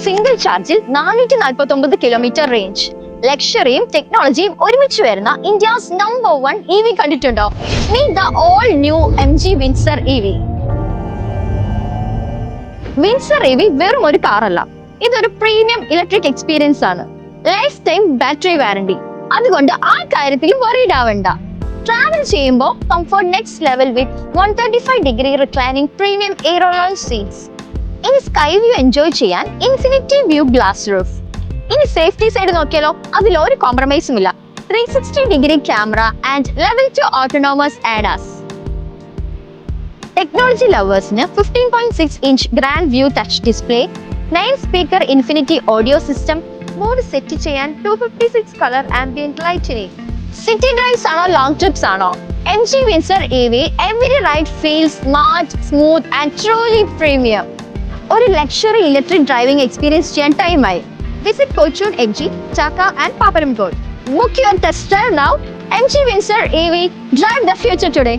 Single ചാർജിൽ 449 kilometre range. ലക്ഷറിയും ടെക്നോളജിയും ഒരുമിച്ച് വരുന്ന ഇന്ത്യസ് നമ്പർ 1 EV കണ്ടിട്ടുണ്ടോ? Meet the all new MG Windsor EV. Windsor EV വെറും ഒരു കാറല്ല, ഇതൊരു പ്രീമിയം ഇലക്ട്രിക് എക്സ്പീരിയൻസ് ആണ്. ലൈഫ് ടൈം ബാറ്ററി വാറണ്ടി, അതുകൊണ്ട് ആ കാര്യത്തിൽ വറീഡ് ആവണ്ട. ട്രാവൽ ചെയ്യുമ്പോൾ comfort next level with 135-degree reclining premium aero lounge seats. ഇനി സ്കൈ വ്യൂ എൻജോയ് ചെയ്യാൻ ഇൻഫിനിറ്റി വ്യൂ ഗ്ലാസ് റൂഫ്. ഇനി സേഫ്റ്റി സൈഡ് നോക്കിയാലോ, അതിൽ ഒരു കോംപ്രമൈസും ഇല്ല. 360-degree camera and level 2 autonomous ADAS. Technology ലവേഴ്സിന് 15.6-inch grand view touch display, 9-speaker infinity audio system, mode set ചെയ്യാൻ 256 colour ambient lighting. City drives ആണോ ലോങ് ട്രിപ്സ് ആണോ, MG Windsor EV every ride feels smart, smooth and truly premium. ഒരു luxury electric driving experience ചെയ്യാൻ ടൈമായി. Visit Fortune MG, Chaka and Paparamkot. Book your test drive now. MG Windsor EV. Drive the future today.